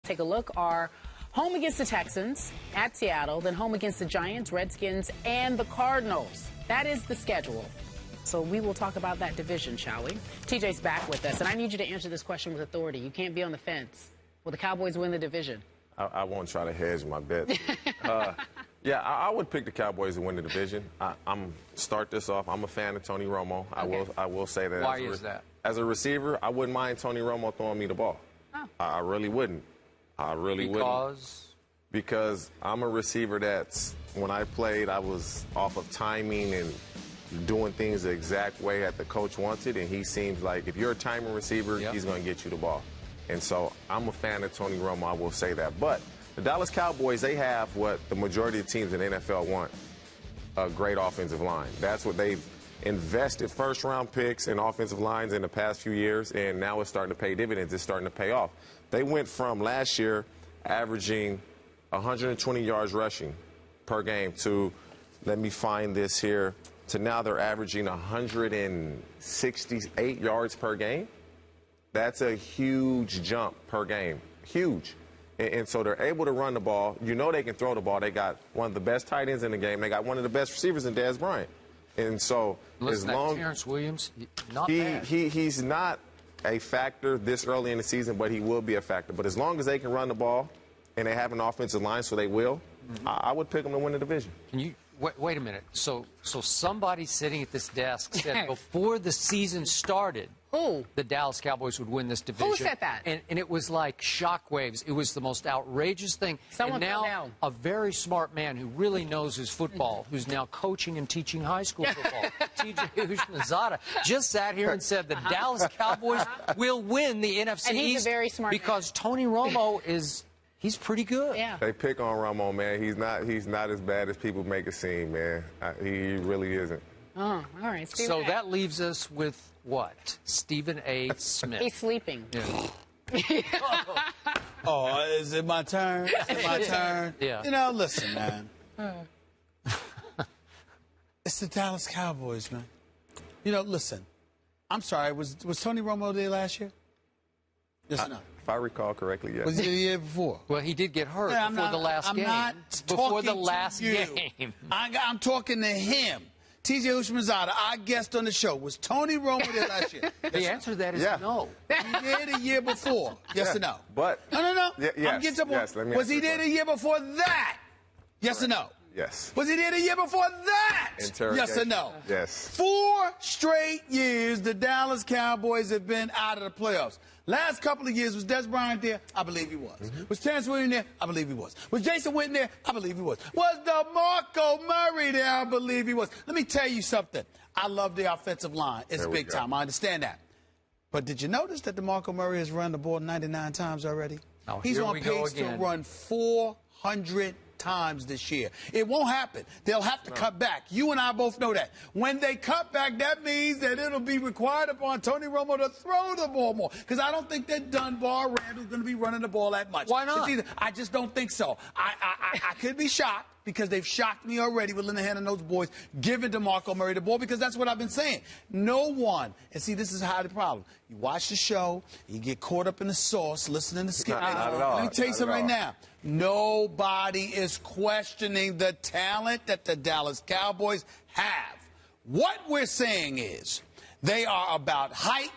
Take a look. Are home against the Texans, at Seattle, then home against the Giants, Redskins, and the Cardinals. That is the schedule. So we will talk about that division, shall we? TJ's back with us, and I need you to answer this question with authority. You can't be on the fence. Will the Cowboys win the division? I won't try to hedge my bets. Yeah, I would pick the Cowboys to win the division. Start this off. I'm a fan of Tony Romo. I will say that. Why is that? As a receiver, I wouldn't mind Tony Romo throwing me the ball. Oh. I really wouldn't. I really wouldn't. Because I'm a receiver that's, when I played, I was off of timing and doing things the exact way that the coach wanted, and he seems like if you're a timing receiver, he's going to get you the ball. And so I'm a fan of Tony Romo, I will say that. But the Dallas Cowboys, they have what the majority of teams in the NFL want, a great offensive line. That's what they've invested first-round picks in offensive lines in the past few years, and now it's starting to pay dividends. It's starting to pay off. They went from last year averaging 120 yards rushing per game to, let me find this here, to now they're averaging 168 yards per game. That's a huge jump per game, huge. And so they're able to run the ball. You know they can throw the ball. They got one of the best tight ends in the game. They got one of the best receivers in Dez Bryant. And so as long Terrence Williams, not bad. He's not a factor this early in the season, but he will be a factor. But as long as they can run the ball and they have an offensive line, so they will, I would pick them to win the division. Can you wait a minute? So somebody sitting at this desk said before the season started, the Dallas Cowboys would win this division. Who said that? And it was like shockwaves. It was the most outrageous thing. Someone and now fell down. A very smart man who really knows his football, who's now coaching and teaching high school football, TJ Houshmandzadeh, just sat here and said the Dallas Cowboys will win the NFC and he's East a very smart because man. Tony Romo he's pretty good. Yeah. They pick on Romo, man. He's not as bad as people make it seem, man. He really isn't. Oh, all right. So that leaves us with what? Stephen A. Smith. He's sleeping. Yeah. Oh, is it my turn? Is it my turn? Yeah. You know, listen, man. It's the Dallas Cowboys, man. You know, listen. I'm sorry. Was Tony Romo there last year? Yes or no? If I recall correctly, yes. Was he the year before? Well, he did get hurt Yeah, before the last game. I'm not before the talking last to you. game. I'm talking to him. TJ Houshmandzadeh, our guest on the show. Was Tony Romo there last year? The answer to that is no. Was he there the year before? Yes or no? But No. Yes, I'm getting to yes, let me was he answer there the year before that? Yes or no? Yes. Was he there the year before that? Yes or no? Yes. 4 straight years the Dallas Cowboys have been out of the playoffs. Last couple of years, was Dez Bryant there? I believe he was. Was Terrence Williams there? I believe he was. Was Jason Witten there? I believe he was. Was DeMarco Murray there? I believe he was. Let me tell you something. I love the offensive line. It's big time. I understand that. But did you notice that DeMarco Murray has run the ball 99 times already? Oh, He's on pace to run 400 times this year. It won't happen. They'll have to cut back. You and I both know that. When they cut back, that means that it'll be required upon Tony Romo to throw the ball more. Because I don't think that Dunbar Randall's going to be running the ball that much. Why not? I just don't think so. I could be shocked because they've shocked me already with Linehan and those boys giving DeMarco Murray the ball because that's what I've been saying. No one, and see, this is how the problem. You watch the show, you get caught up in the sauce, listening to Skip. Not at all. Let me tell you something right now. Nobody is questioning the talent that the Dallas Cowboys have. What we're saying is they are about hype.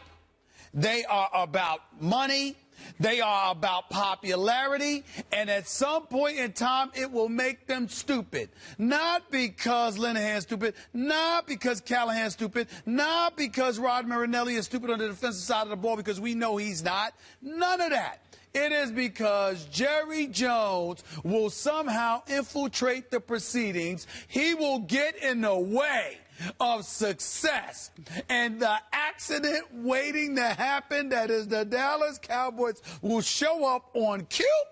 They are about money. They are about popularity, and at some point in time, it will make them stupid. Not because Linehan's stupid, not because Callahan's stupid, not because Rod Marinelli is stupid on the defensive side of the ball because we know he's not. None of that. It is because Jerry Jones will somehow infiltrate the proceedings. He will get in the way of success. And the accident waiting to happen, that is the Dallas Cowboys, will show up on cue,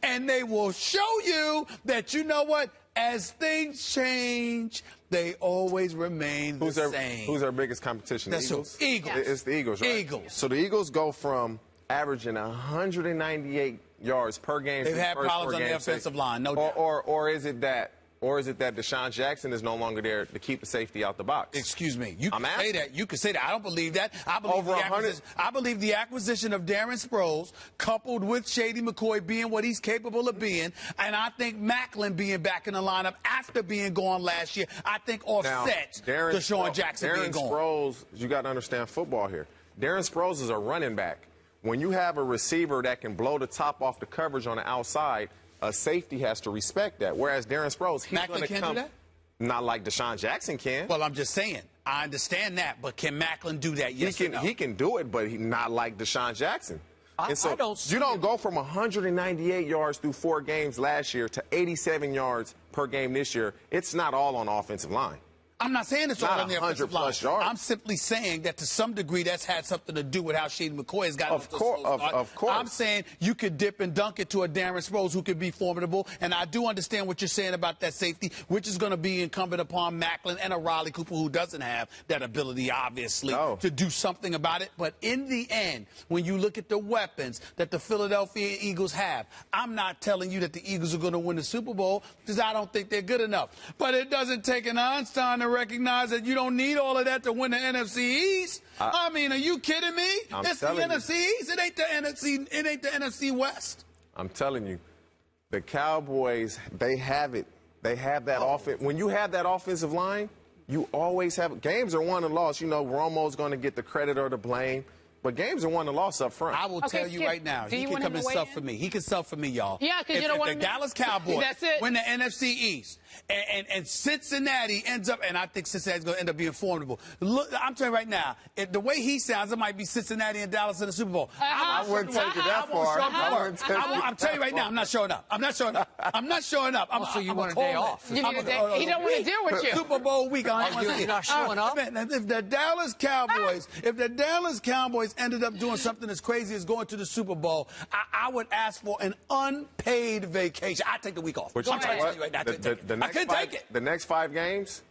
and they will show you that, you know what, as things change, they always remain the same. Who's our biggest competition? That's the Eagles? Eagles. It's the Eagles, right? Eagles. So the Eagles go from averaging 198 yards per game. They've had problems on the offensive line, no doubt. Or is it that or is it that Deshaun Jackson is no longer there to keep the safety out the box? Excuse me. You can say that. You can say that. I don't believe that. I believe the acquisition of Darren Sproles, coupled with Shady McCoy being what he's capable of being, and I think Macklin being back in the lineup after being gone last year, I think offsets Deshaun Jackson being gone. Darren Sproles, you got to understand football here. Darren Sproles is a running back. When you have a receiver that can blow the top off the coverage on the outside, a safety has to respect that. Whereas Darren Sproles, he's going to come. Do that? Not like Deshaun Jackson can. Well, I'm just saying. I understand that, but can Macklin do that? Yes or no? He can do it, but not like Deshaun Jackson. I don't you don't go from 198 yards through 4 games last year to 87 yards per game this year. It's not all on the offensive line. I'm not saying it's all on the offensive line. Yards. I'm simply saying that to some degree that's had something to do with how Shady McCoy has gotten of course. I'm saying you could dip and dunk it to a Darren Sproles who could be formidable, and I do understand what you're saying about that safety, which is going to be incumbent upon Macklin and a Riley Cooper who doesn't have that ability, obviously, to do something about it. But in the end, when you look at the weapons that the Philadelphia Eagles have, I'm not telling you that the Eagles are going to win the Super Bowl because I don't think they're good enough. But it doesn't take an Einstein to recognize that you don't need all of that to win the NFC East. I mean, are you kidding me? It's the NFC East. It ain't the NFC. It ain't the NFC West. I'm telling you, the Cowboys, they have it. They have that offense. When you have that offensive line, you always have games are won and lost. You know, Romo's going to get the credit or the blame. But games are won and lost up front. I will tell you right now, he can come and sub for me. He can sub for me, y'all. Yeah, because you don't want the Dallas Cowboys win the NFC East and Cincinnati ends up, and I think Cincinnati's going to end up being formidable. Look, I'm telling you right now, the way he sounds, it might be Cincinnati and Dallas in the Super Bowl. I wouldn't take it that far. I'm telling you right now, I'm not showing up. I'm not showing up. I'm not showing up. So you want a day off? He don't want to deal with you. Super Bowl week. You're not showing up? If the Dallas Cowboys ended up doing something as crazy as going to the Super Bowl, I would ask for an unpaid vacation. I'd take the week off. I'm trying to tell you right now. I can't take it. The next 5 games,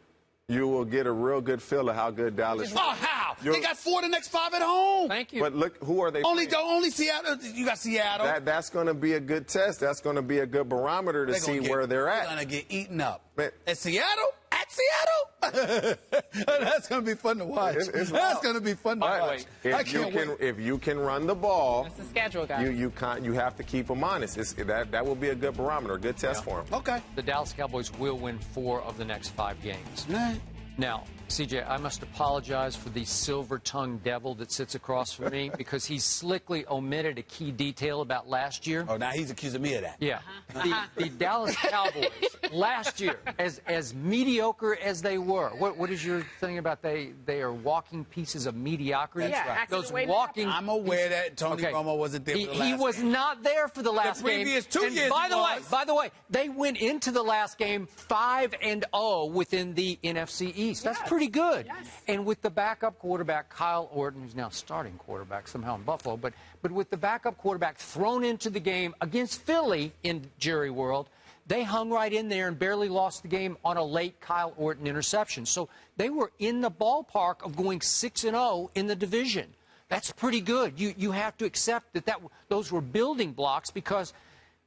you will get a real good feel of how good Dallas is. Oh, how? They got 4 the next 5 at home. Thank you. But look, who are they playing? Only Seattle. You got Seattle. That's going to be a good test. That's going to be a good barometer to see where they're at. They're going to get eaten up. At Seattle? At Seattle? That's going to be fun to watch. That's going to be fun to watch. If you can run the ball, that's the schedule, guys. You have to keep them honest. That will be a good barometer, a good test for them. Okay. The Dallas Cowboys will win 4 of the next 5 games. Now, CJ, I must apologize for the silver-tongued devil that sits across from me because he slickly omitted a key detail about last year. Oh, now he's accusing me of that. Yeah. The Dallas Cowboys last year, as mediocre as they were, what is your thing about they are walking pieces of mediocrity? Yeah, right. Those walking. I'm aware that Tony Romo wasn't there for the last game. He was not there for the last game. The previous 2 years By the way, they went into the last game 5-0 within the NFC East. That's pretty good. Yes. And with the backup quarterback, Kyle Orton, who's now starting quarterback somehow in Buffalo, but with the backup quarterback thrown into the game against Philly in Jerry World, they hung right in there and barely lost the game on a late Kyle Orton interception. So they were in the ballpark of going 6-0 in the division. That's pretty good. You have to accept that those were building blocks because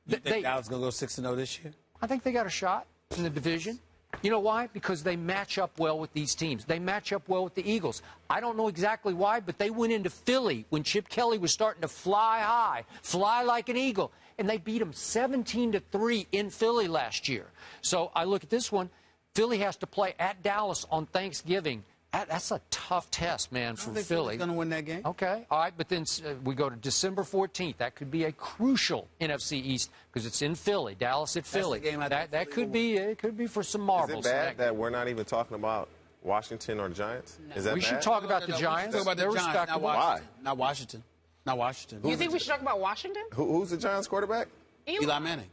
you think Dallas going to go 6-0 this year? I think they got a shot in the division. You know why? Because they match up well with these teams. They match up well with the Eagles. I don't know exactly why, but they went into Philly when Chip Kelly was starting to fly high, fly like an eagle, and they beat them 17-3 in Philly last year. So I look at this one. Philly has to play at Dallas on Thanksgiving. That's a tough test, man, for Philly. Going to win that game. Okay, all right, but then we go to December 14th. That could be a crucial NFC East because it's in Philly, Dallas at Philly. That could be it. Could be for some marbles. Is it bad that we're not even talking about Washington or Giants? No. Is that we bad? should talk about the Giants. They're respectable. Why? Not Washington. Not Washington. You think we should talk about Washington? Who's the Giants quarterback? Eli Manning.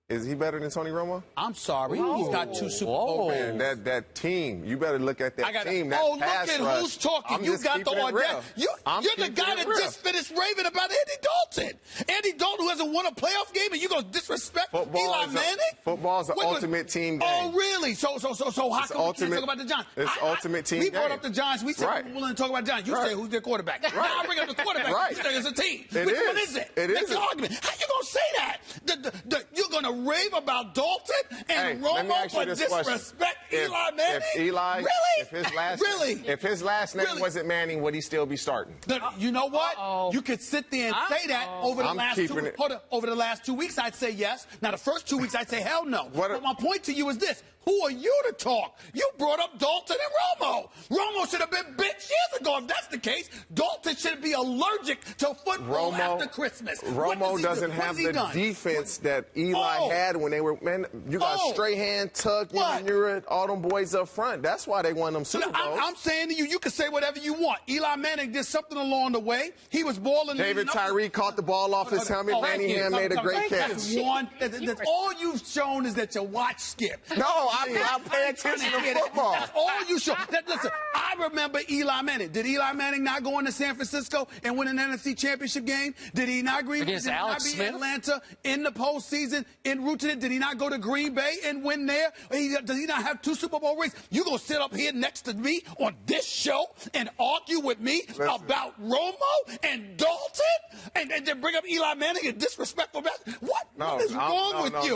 Is he better than Tony Romo? I'm sorry. He's got 2 Super Bowl rings. Man, that team. You better look at that team. Look at who's talking. You got the audacity. You're the guy that just finished raving about Andy Dalton. Andy Dalton who hasn't won a playoff game, and you're going to disrespect Eli Manning? Football's the ultimate team game. Oh, really? So how come we can't talk about the Giants? It's ultimate team game. We brought up the Giants. We said we were willing to talk about the Giants. You say who's their quarterback. Now I bring up the quarterback. You say it's a team. Which one is it? Make your argument. How you going to say that? You're going to rave about Dalton and Romo but disrespect Eli Manning? If his last name wasn't Manning, would he still be starting? You know what? You could sit there and say that over the last 2 weeks. I'd say yes. Now the first 2 weeks I'd say hell no. But my point to you is this: who are you to talk? You brought up Dalton and Romo. Romo should have been benched years ago. If that's the case, Dalton should be allergic to football after Christmas. Romo doesn't have the defense that Eli had when they were, man, you got Strahan, Tuck, you're all them boys up front. That's why they won them Super Bowls. I'm saying to you, you can say whatever you want. Eli Manning did something along the way. He was balling. David Tyree caught the ball off his helmet. Manningham made a great catch. That's all you've shown is that you watch Skip. No, I pay attention to football. That's all you show. Listen, I remember Eli Manning. Did Eli Manning not go into San Francisco and win an NFC Championship game? Did he not be in Atlanta in the postseason en route to it? Did he not go to Green Bay and win there? Does he not have 2 Super Bowl rings? You gonna sit up here next to me on this show and argue with me about Romo and Dalton and then bring up Eli Manning and disrespectful message? What is wrong with you?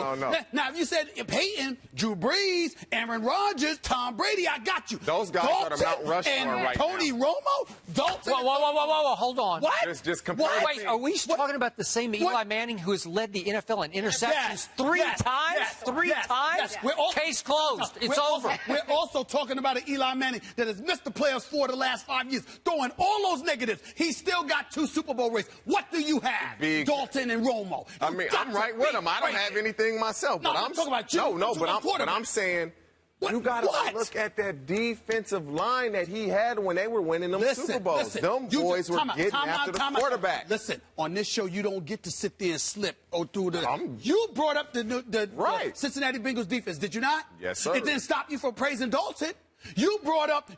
Now, if you said Peyton, Drew Brees, Aaron Rodgers, Tom Brady, I got you. Those guys are the Mount Rushmore right now. Tony Romo, Dalton. Whoa, hold on. What? Just compare. Wait, are we talking about the same Eli Manning who has led the NFL in interceptions three times? Three times? Case closed. It's over. We're also talking about an Eli Manning that has missed the playoffs for the last 5 years, throwing all those negatives. He's still got 2 Super Bowl rings. What do you have? Dalton and Romo. I mean, I'm right with him. I don't have anything myself. No, I'm talking about you. But I'm saying you got to look at that defensive line that he had when they were winning them Super Bowls. Them boys were getting after the quarterback. Listen, on this show, you don't get to sit there and slip through the. You brought up the Cincinnati Bengals defense, did you not? Yes, sir. It didn't stop you from praising Dalton. You brought up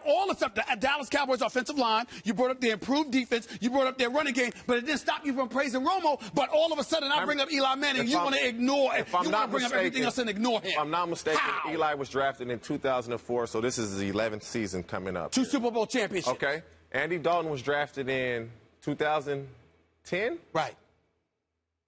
all the stuff, the Dallas Cowboys offensive line. You brought up their improved defense. You brought up their running game, but it didn't stop you from praising Romo. But all of a sudden, I bring up Eli Manning. You want to ignore it. You want to bring up everything else and ignore him. If I'm not mistaken, Eli was drafted in 2004, so this is the 11th season coming up. 2 Super Bowl championships. Okay. Andy Dalton was drafted in 2010? Right.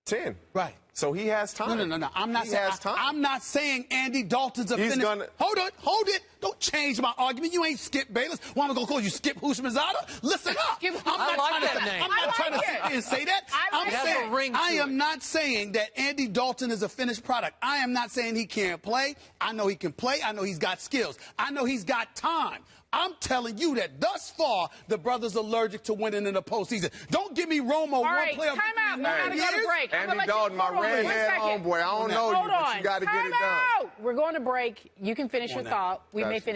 10. Right. So he has time. No. I'm not saying Andy Dalton's a finish. Hold it. Don't change my argument. You ain't Skip Bayless. Why am I going to call you Skip Houshmandzadeh? Listen up. I'm not trying to sit there and say that. I am not saying that Andy Dalton is a finished product. I am not saying he can't play. I know he can play. I know he's got skills. I know he's got time. I'm telling you that thus far, the brother's allergic to winning in the postseason. Don't give me Romo one playoff. Time out. We got to go to break. Andy Dalton, my red-haired homeboy. I don't know you, but you got to get it done. We're going to break. You can finish your thought. We may finish.